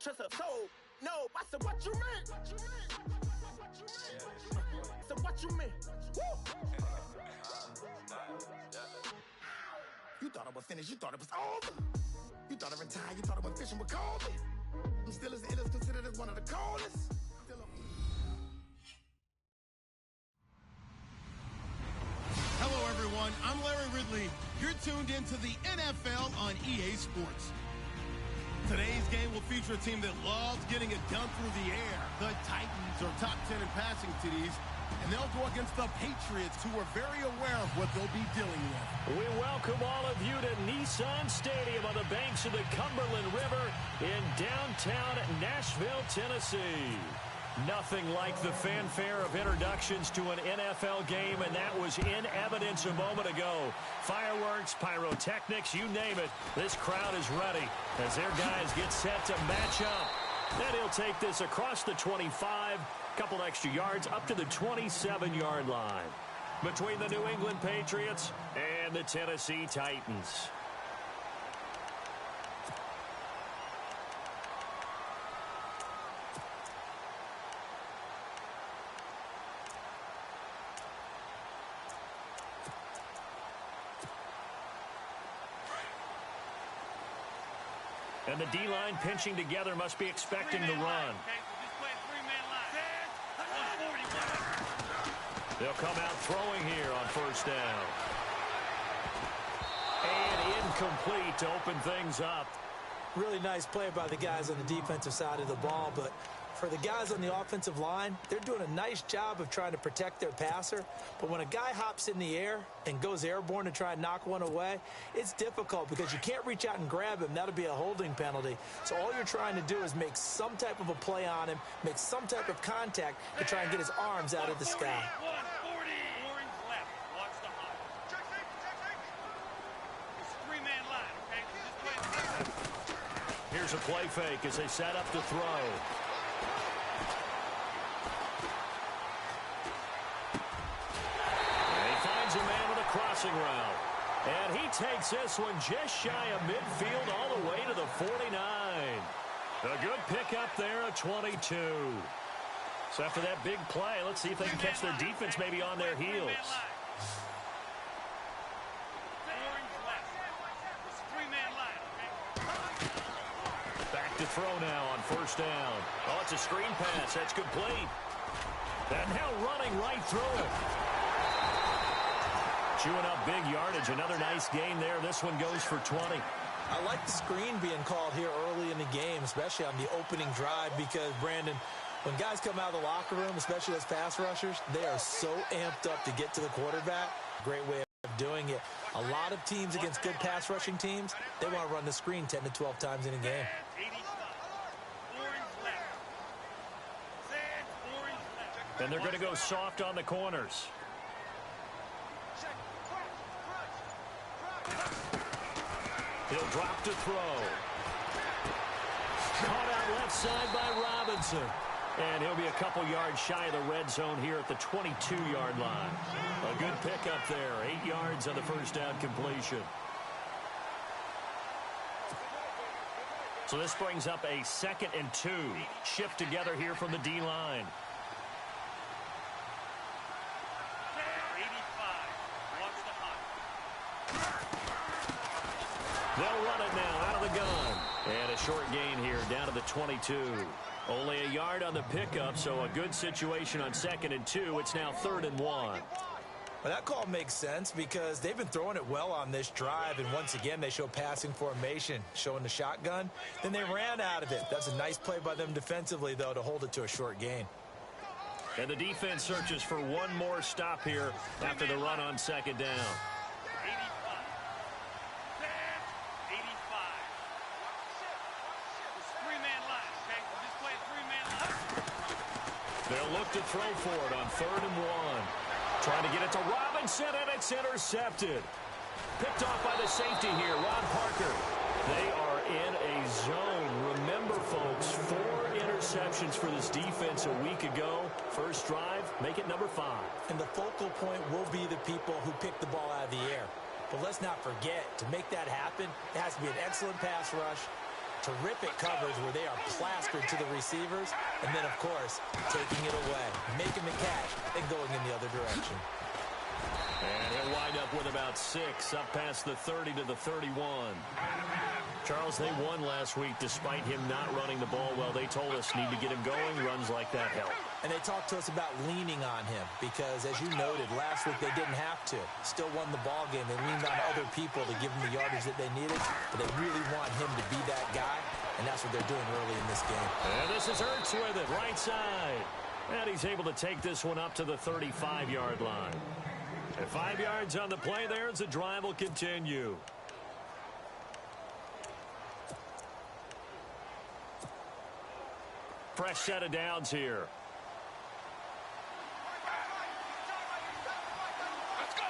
trust a soul. No, I said, what you mean? I said, what you mean? You thought I was finished, you thought it was over. You thought I retired, you thought I went fishing with Kobe. I'm still as ill as considered as one of the coldest. Hello, everyone. I'm Larry Ridley. You're tuned into the NFL on EA Sports. Today's game will feature a team that loves getting it done through the air. The Titans are top 10 in passing TDs, and they'll go against the Patriots, who are very aware of what they'll be dealing with. We welcome all of you to Nissan Stadium on the banks of the Cumberland River in downtown Nashville, Tennessee. Nothing like the fanfare of introductions to an NFL game, and that was in evidence a moment ago. Fireworks, pyrotechnics, you name it. This crowd is ready as their guys get set to match up. Then he'll take this across the 25, couple extra yards up to the 27-yard line between the New England Patriots and the Tennessee Titans. And the D-line pinching together must be expecting the run. They'll come out throwing here on first down. And incomplete to open things up. Really nice play by the guys on the defensive side of the ball, but for the guys on the offensive line, they're doing a nice job of trying to protect their passer. But when a guy hops in the air and goes airborne to try and knock one away, it's difficult because you can't reach out and grab him. That'll be a holding penalty. So all you're trying to do is make some type of a play on him, make some type of contact to try and get his arms out of the sky. Here's a play fake as they set up to throw. A man with a crossing route. And he takes this one just shy of midfield all the way to the 49. A good pickup there at 22. So after that big play, let's see if they can catch their defense maybe on their heels. Back to throw now on first down. Oh, it's a screen pass. That's complete. And now running right through it. Chewing up big yardage. Another nice gain there. This one goes for 20. I like the screen being called here early in the game, especially on the opening drive, because, Brandon, when guys come out of the locker room, especially as pass rushers, they are so amped up to get to the quarterback. Great way of doing it. A lot of teams against good pass rushing teams, they want to run the screen 10 to 12 times in a game. And they're going to go soft on the corners. He'll drop to throw. Caught out left side by Robinson. And he'll be a couple yards shy of the red zone here at the 22-yard line. A good pickup there. 8 yards on the first down completion. So this brings up a 2nd and 2. Shift together here from the D-line. They'll run it now out of the gun. And a short gain here down to the 22. Only a yard on the pickup, so a good situation on 2nd and 2. It's now 3rd and 1. Well, that call makes sense because they've been throwing it well on this drive, and once again they show passing formation, showing the shotgun. Then they ran out of it. That's a nice play by them defensively, though, to hold it to a short gain. And the defense searches for one more stop here after the run on 2nd down. They'll look to throw for it on 3rd and 1. Trying to get it to Robinson, and it's intercepted. Picked off by the safety here, Ron Parker. They are in a zone. Remember, folks, 4 interceptions for this defense a week ago. First drive, make it number 5. And the focal point will be the people who pick the ball out of the air. But let's not forget, to make that happen, it has to be an excellent pass rush, Terrific coverage where they are plastered to the receivers. And then, of course, taking it away, making the catch, and going in the other direction. And he'll wind up with about 6, up past the 30 to the 31. Charles, they won last week despite him not running the ball well. They told us need to get him going. Runs like that help. And they talked to us about leaning on him because, as you noted, last week they didn't have to. Still won the ball game. They leaned on other people to give them the yardage that they needed. But they really want him to be that guy, and that's what they're doing early in this game. And this is Ertz with it, right side. And he's able to take this one up to the 35-yard line. And 5 yards on the play there as the drive will continue. Fresh set of downs here. Let's go.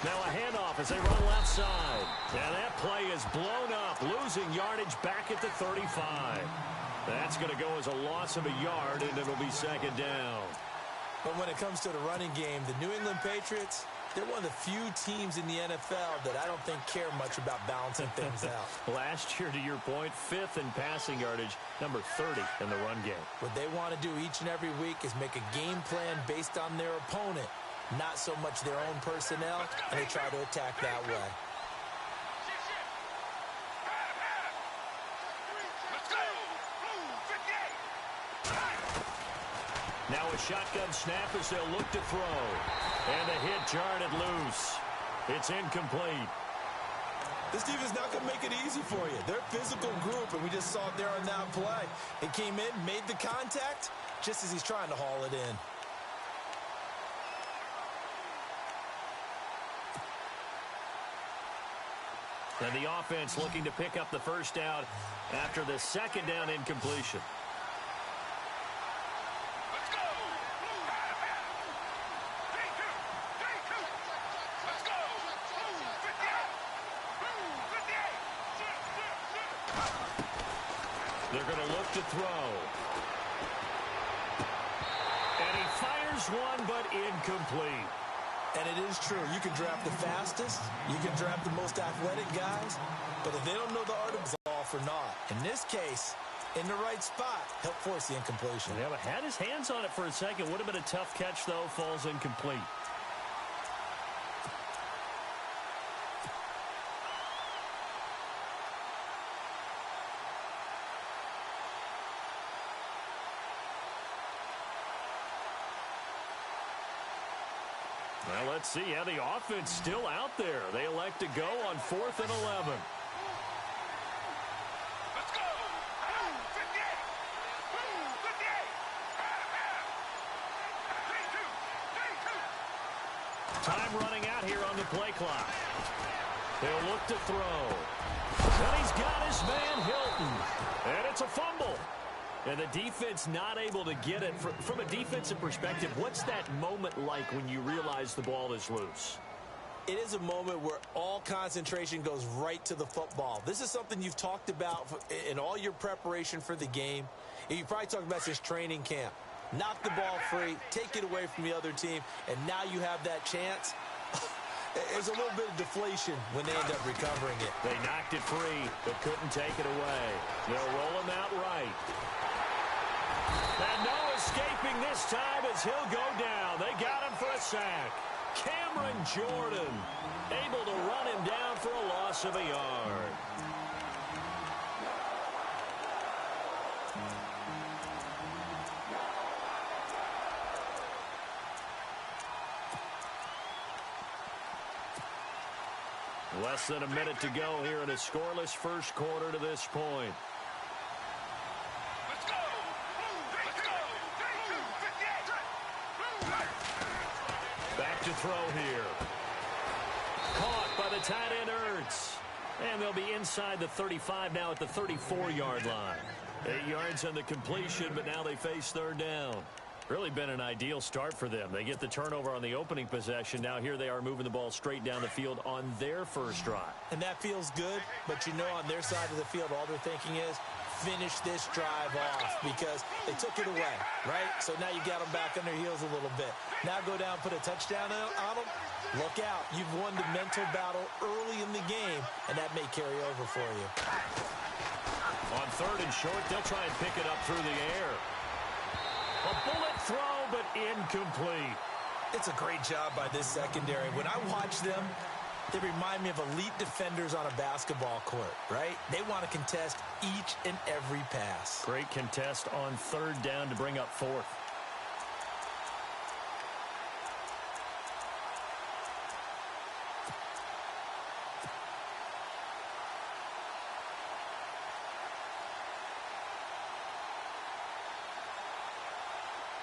Now a handoff as they run left side. And that play is blown up, losing yardage back at the 35. That's going to go as a loss of a yard, and it'll be second down. But when it comes to the running game, the New England Patriots, they're one of the few teams in the NFL that I don't think care much about balancing things out. Last year, to your point, 5th in passing yardage, number 30 in the run game. What they want to do each and every week is make a game plan based on their opponent, not so much their own personnel, and they try to attack that way. Now a shotgun snap as they'll look to throw. And the hit jarred it loose. It's incomplete. This defense not going to make it easy for you. They're a physical group, and we just saw it there on that play. It came in, made the contact, just as he's trying to haul it in. And the offense looking to pick up the first down after the second down incompletion. They're going to look to throw. And he fires one, but incomplete. And it is true. You can draft the fastest. You can draft the most athletic guys. But if they don't know the art of golf or not, in this case, in the right spot, help force the incompletion. Yeah, but had his hands on it for a second. Would have been a tough catch, though. Falls incomplete. Well, let's see. Yeah, the offense still out there. They elect to go on 4th and 11. Let's go. 58. 58. Time running out here on the play clock. They'll look to throw. And he's got his man Hilton. And it's a fumble. And the defense not able to get it. From a defensive perspective, what's that moment like when you realize the ball is loose? It is a moment where all concentration goes right to the football. This is something you've talked about in all your preparation for the game. And you probably talked about since training camp. Knock the ball free, take it away from the other team, and now you have that chance. There's a little bit of deflation when they end up recovering it. They knocked it free, but couldn't take it away. They'll roll him out right. And no escaping this time as he'll go down. They got him for a sack. Cameron Jordan able to run him down for a loss of a yard. Less than a minute to go here in a scoreless first quarter to this point. Let's go. Let's go. Back to throw here. Caught by the tight end Ertz. And they'll be inside the 35 now at the 34-yard line. 8 yards on the completion, but now they face third down. Really been an ideal start for them. They get the turnover on the opening possession. Now here they are moving the ball straight down the field on their first drive. And that feels good, but you know on their side of the field all they're thinking is finish this drive off because they took it away, right? So now you got them back on their heels a little bit. Now go down, put a touchdown on them. Look out. You've won the mental battle early in the game, and that may carry over for you. On 3rd and short, they'll try and pick it up through the air. A bullet throw, but incomplete. It's a great job by this secondary. When I watch them, they remind me of elite defenders on a basketball court, right? They want to contest each and every pass. Great contest on 3rd down to bring up 4th.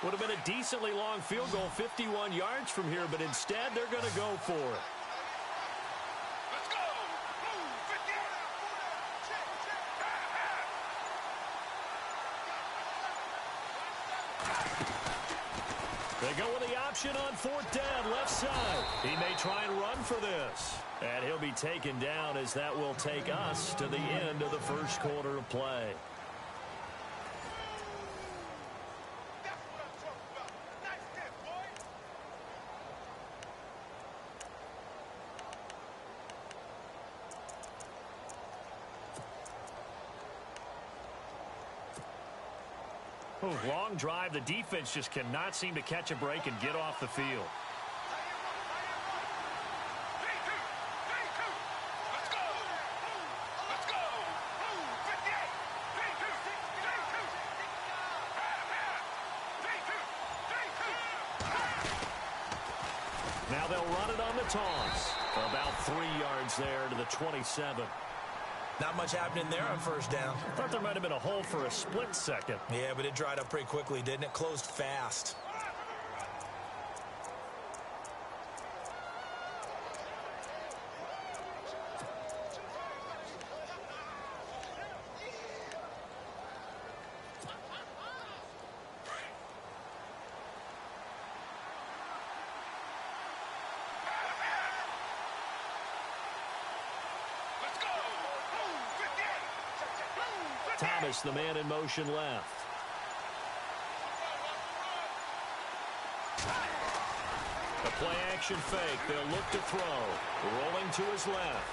Would have been a decently long field goal, 51 yards from here, but instead they're going to go for it. Let's go! Move! 50! They go with the option on 4th down, left side. He may try and run for this. And he'll be taken down as that will take us to the end of the first quarter of play. Long drive. The defense just cannot seem to catch a break and get off the field. Now they'll run it on the toss. About 3 yards there to the 27. Not much happening there on 1st down. Thought there might have been a hole for a split second. Yeah, but it dried up pretty quickly, didn't it? Closed fast. Thomas, the man in motion left. A play-action fake. They'll look to throw. Rolling to his left.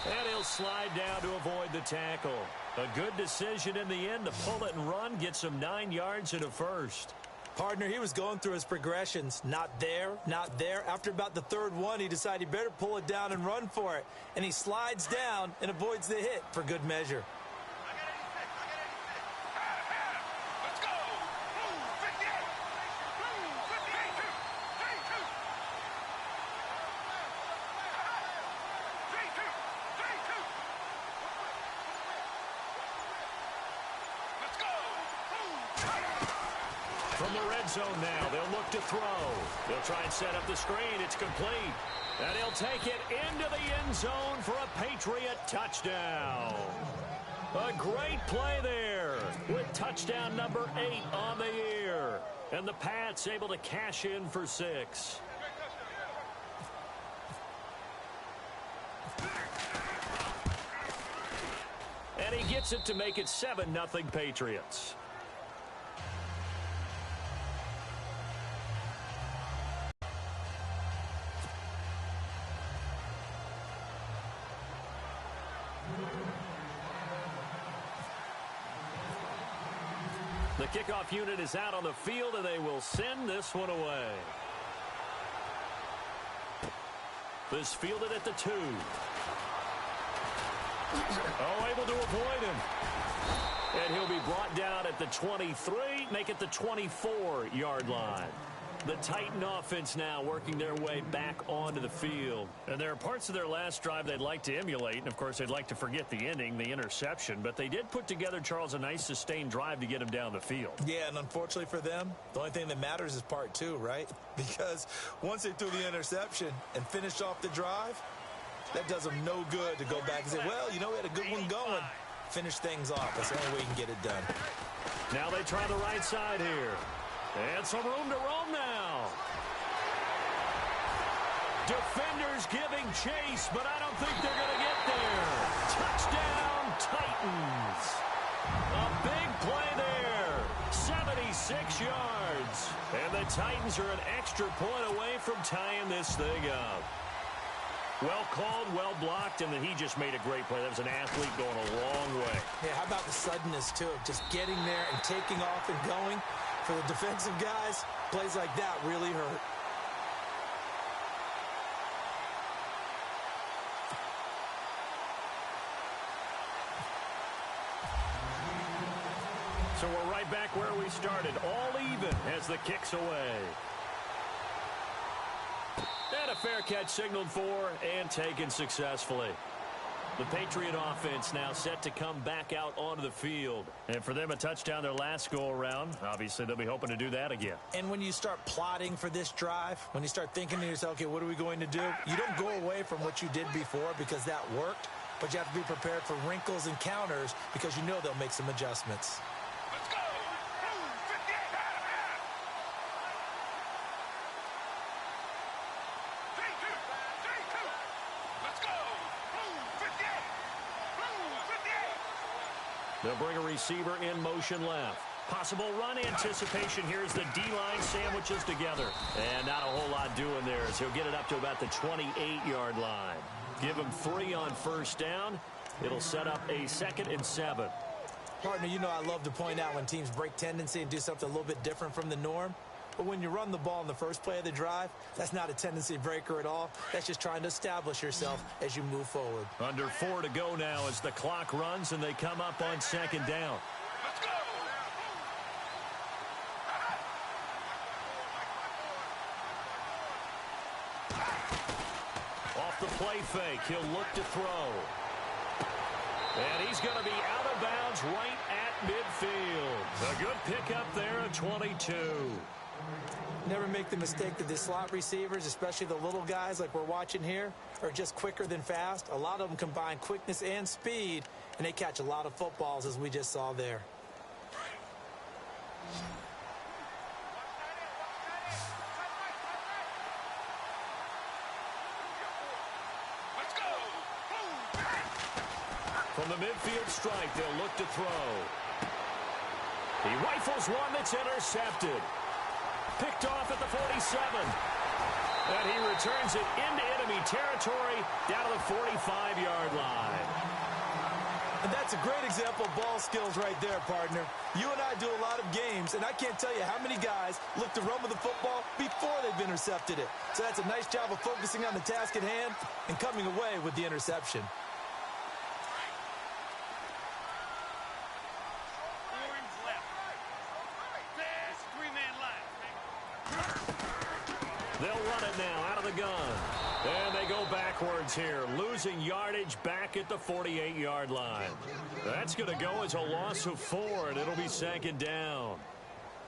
And he'll slide down to avoid the tackle. A good decision in the end to pull it and run. Gets him 9 yards and a first. Partner, he was going through his progressions. Not there, not there. After about the 3rd one, he decided he better pull it down and run for it. And he slides down and avoids the hit for good measure. From the red zone now, they'll look to throw. They'll try and set up the screen. It's complete. And he'll take it into the end zone for a Patriot touchdown. A great play there with touchdown number 8 on the year. And the Pats able to cash in for 6. And he gets it to make it 7-0 Patriots. The kickoff unit is out on the field, and they will send this one away. This fielded at the 2. Oh, able to avoid him. And he'll be brought down at the 23, make it the 24-yard line. The Titan offense now working their way back onto the field. And there are parts of their last drive they'd like to emulate. And, of course, they'd like to forget the ending, the interception. But they did put together, Charles, a nice sustained drive to get him down the field. Yeah, and unfortunately for them, the only thing that matters is part 2, right? Because once they threw the interception and finished off the drive, that does them no good to go back and say, well, you know, we had a good one going. Finish things off. That's the only way you can get it done. Now they try the right side here. And some room to roam now. Defenders giving chase, but I don't think they're going to get there. Touchdown, Titans. A big play there. 76 yards. And the Titans are an extra point away from tying this thing up. Well called, well blocked, and then he just made a great play. That was an athlete going a long way. Yeah, how about the suddenness, too, of just getting there and taking off and going? For the defensive guys, plays like that really hurt. So we're right back where we started, all even as the kick's away. And a fair catch signaled for and taken successfully. The Patriot offense now set to come back out onto the field. And for them, a touchdown their last go-around. Obviously, they'll be hoping to do that again. And when you start plotting for this drive, when you start thinking to yourself, okay, what are we going to do? You don't go away from what you did before because that worked, but you have to be prepared for wrinkles and counters because you know they'll make some adjustments. Let's go! They'll bring a receiver in motion left. Possible run anticipation here as the D-line sandwiches together. And not a whole lot doing there as he'll get it up to about the 28-yard line. Give him 3 on first down. It'll set up a 2nd and 7. Partner, you know I love to point out when teams break tendency and do something a little bit different from the norm. But when you run the ball in the first play of the drive, that's not a tendency breaker at all. That's just trying to establish yourself as you move forward. Under 4 to go now as the clock runs and they come up on 2nd down. Let's go! Off the play fake, he'll look to throw. And he's going to be out of bounds right at midfield. A good pickup there at 22. Never make the mistake that the slot receivers, especially the little guys like we're watching here, are just quicker than fast. A lot of them combine quickness and speed, and they catch a lot of footballs, as we just saw there. Let's go! From the midfield strike, they'll look to throw. He rifles one that's intercepted. Picked off at the 47. And he returns it into enemy territory down to the 45-yard line. And that's a great example of ball skills right there, partner. You and I do a lot of games, and I can't tell you how many guys look to run with the football before they've intercepted it. So that's a nice job of focusing on the task at hand and coming away with the interception. They'll run it now out of the gun. And they go backwards here, losing yardage back at the 48-yard line. That's going to go as a loss of 4, and it'll be 2nd down.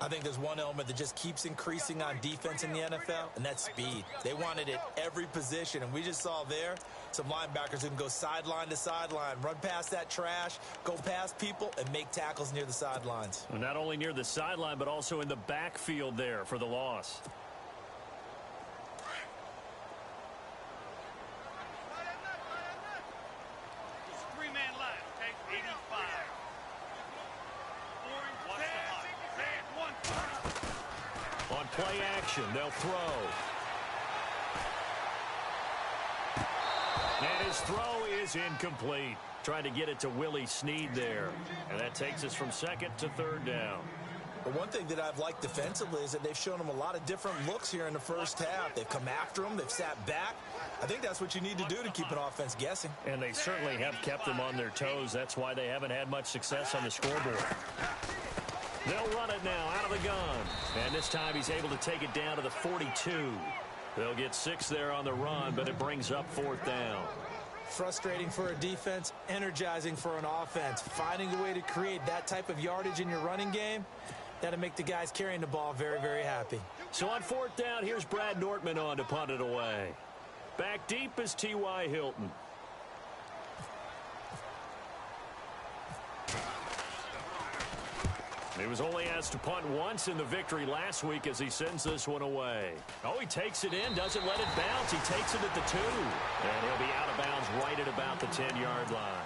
I think there's one element that just keeps increasing on defense in the NFL, and that's speed. They want it at every position, and we just saw there some linebackers who can go sideline to sideline, run past that trash, go past people, and make tackles near the sidelines. And not only near the sideline, but also in the backfield there for the loss. On play action, they'll throw. And his throw is incomplete. Trying to get it to Willie Snead there. And that takes us from 2nd to 3rd down. But one thing that I've liked defensively is that they've shown them a lot of different looks here in the first half. They've come after them. They've sat back. I think that's what you need to do to keep an offense guessing. And they certainly have kept them on their toes. That's why they haven't had much success on the scoreboard. They'll run it now out of the gun. And this time he's able to take it down to the 42. They'll get 6 there on the run, but it brings up 4th down. Frustrating for a defense, energizing for an offense. Finding a way to create that type of yardage in your running game, that'll make the guys carrying the ball very, very happy. So on 4th down, here's Brad Nortman on to punt it away. Back deep is T.Y. Hilton. He was only asked to punt once in the victory last week as he sends this one away. Oh, he takes it in, doesn't let it bounce. He takes it at the 2. And he'll be out of bounds right at about the 10-yard line.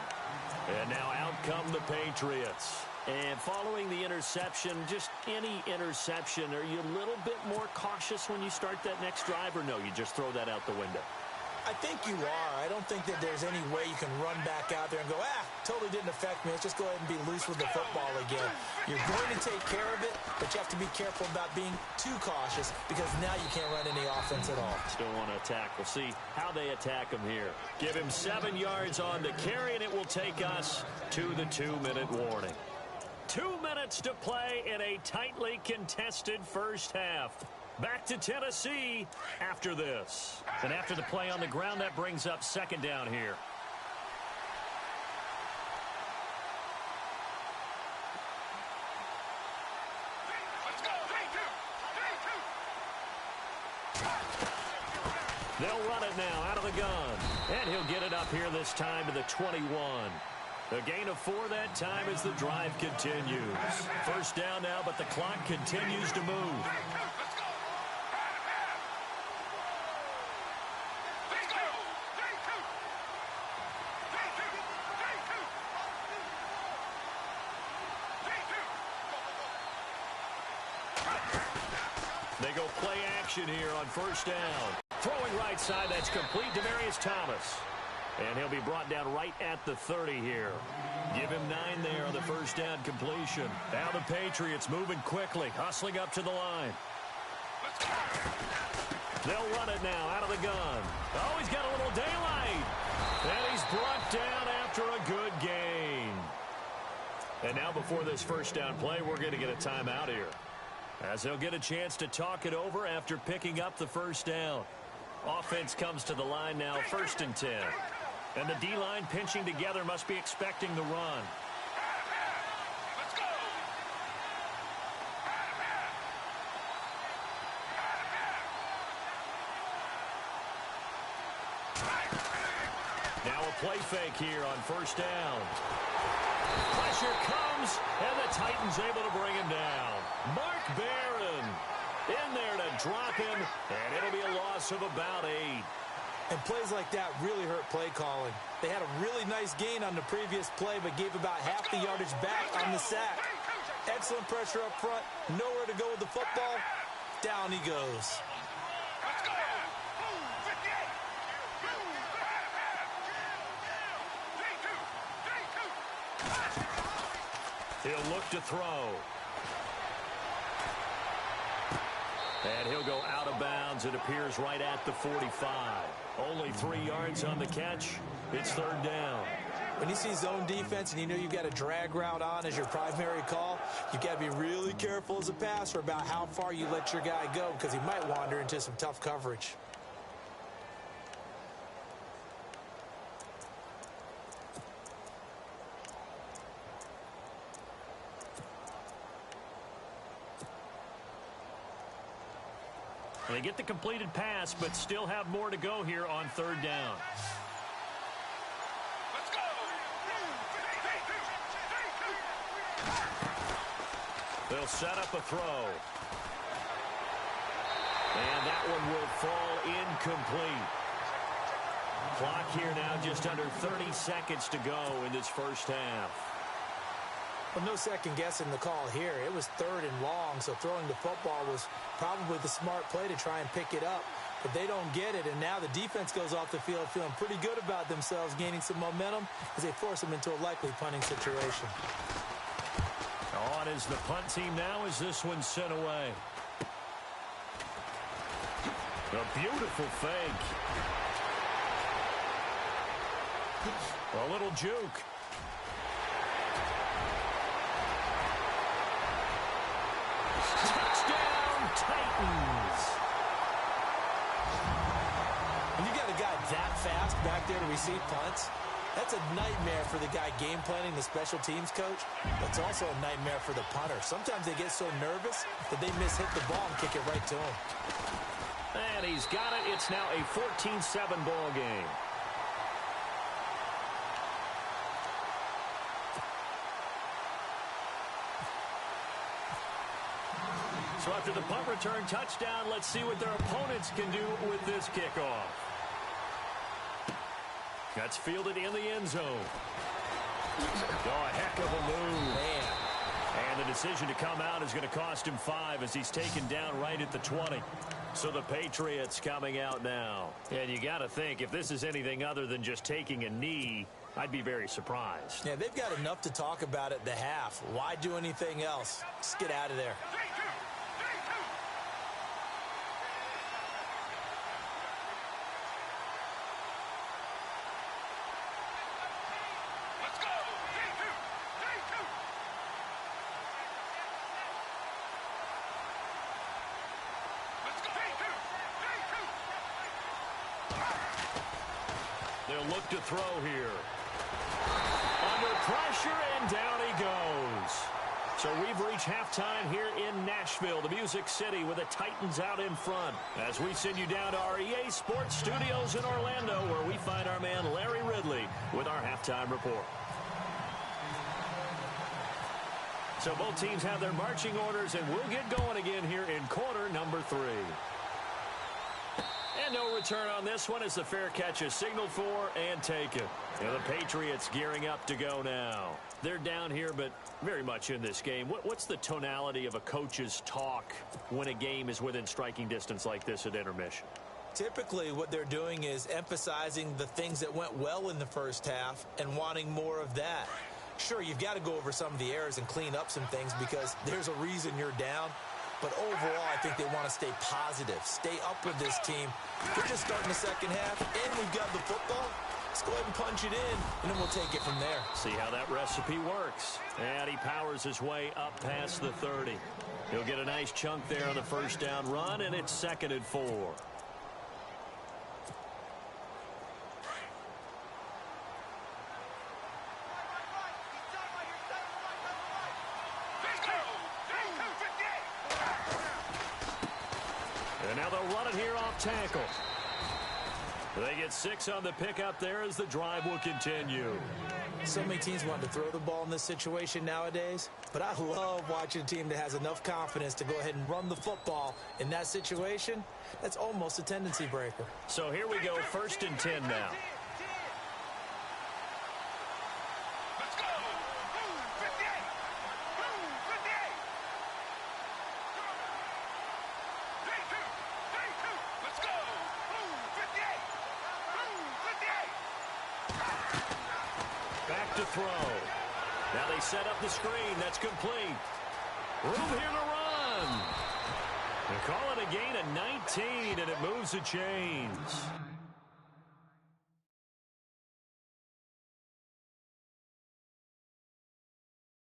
And now out come the Patriots. And following the interception, just any interception, are you a little bit more cautious when you start that next drive, or no, you just throw that out the window? I think you are. I don't think that there's any way you can run back out there and go, totally didn't affect me. Let's just go ahead and be loose with the football again. You're going to take care of it, but you have to be careful about being too cautious because now you can't run any offense at all. Still want to attack. We'll see how they attack him here. Give him 7 yards on the carry, and it will take us to the 2-minute warning. 2 minutes to play in a tightly contested first half. Back to Tennessee after this. And after the play on the ground, that brings up second down here. They'll run it now out of the gun. And he'll get it up here this time to the 21. A gain of 4 that time as the drive continues. First down now, but the clock continues to move. They go play action here on first down. Throwing right side, that's complete to Demarius Thomas. And he'll be brought down right at the 30 here. Give him 9 there on the first down completion. Now the Patriots moving quickly, hustling up to the line. They'll run it now out of the gun. Oh, he's got a little daylight. And he's brought down after a good gain. And now before this first down play, we're going to get a timeout here, as they'll get a chance to talk it over after picking up the first down. Offense comes to the line now, 1st and 10. And the D-line pinching together must be expecting the run. Now a play fake here on first down. Pressure comes, and the Titans able to bring him down. Mark Barron in there to drop him, and it'll be a loss of about 8. And plays like that really hurt play calling. They had a really nice gain on the previous play, but gave about half the yardage back on the sack. Excellent pressure up front. Nowhere to go with the football. Down he goes. He'll look to throw. And he'll go out of bounds. It appears right at the 45. Only 3 yards on the catch. It's third down. When you see zone defense and you know you've got a drag route on as your primary call, you've got to be really careful as a passer about how far you let your guy go, because he might wander into some tough coverage. They get the completed pass, but still have more to go here on third down. Let's go! They'll set up a throw. And that one will fall incomplete. Clock here now just under 30 seconds to go in this first half. Well, no second guessing the call here. It was 3rd and long, so throwing the football was probably the smart play to try and pick it up. But they don't get it, and now the defense goes off the field feeling pretty good about themselves, gaining some momentum as they force them into a likely punting situation. On is the punt team now as this one's sent away. A beautiful fake. A little juke. Touchdown, Titans. When you got a guy that fast back there to receive punts, that's a nightmare for the guy game planning, the special teams coach. But it's also a nightmare for the punter. Sometimes they get so nervous that they hit the ball and kick it right to him. And he's got it. It's now a 14-7 ball game. So after the punt return touchdown, let's see what their opponents can do with this kickoff. That's fielded in the end zone. Oh, a heck of a move. Man. And the decision to come out is going to cost him 5 as he's taken down right at the 20. So the Patriots coming out now. And you got to think, if this is anything other than just taking a knee, I'd be very surprised. Yeah, they've got enough to talk about at the half. Why do anything else? Just get out of there. They'll look to throw here. Under pressure, and down he goes. So we've reached halftime here in Nashville, the Music City, with the Titans out in front. As we send you down to our EA Sports Studios in Orlando, where we find our man Larry Ridley with our halftime report. So both teams have their marching orders, and we'll get going again here in quarter number 3. And no return on this one as the fair catch is signaled for and taken. And the Patriots gearing up to go now. They're down here, but very much in this game. What's the tonality of a coach's talk when a game is within striking distance like this at intermission? Typically, what they're doing is emphasizing the things that went well in the first half and wanting more of that. Sure, you've got to go over some of the errors and clean up some things because there's a reason you're down. But overall, I think they want to stay positive, stay up with this team. They're just starting the second half, and we've got the football. Let's go ahead and punch it in, and then we'll take it from there. See how that recipe works. And he powers his way up past the 30. He'll get a nice chunk there on the first down run, and it's 2nd and 4. And now they'll run it here off tackle. They get 6 on the pickup there as the drive will continue. So many teams want to throw the ball in this situation nowadays, but I love watching a team that has enough confidence to go ahead and run the football in that situation. That's almost a tendency breaker. So here we go, 1st and 10 now. Back to throw. Now they set up the screen. That's complete. Room here to run. They call it a gain of 19, and it moves the chains.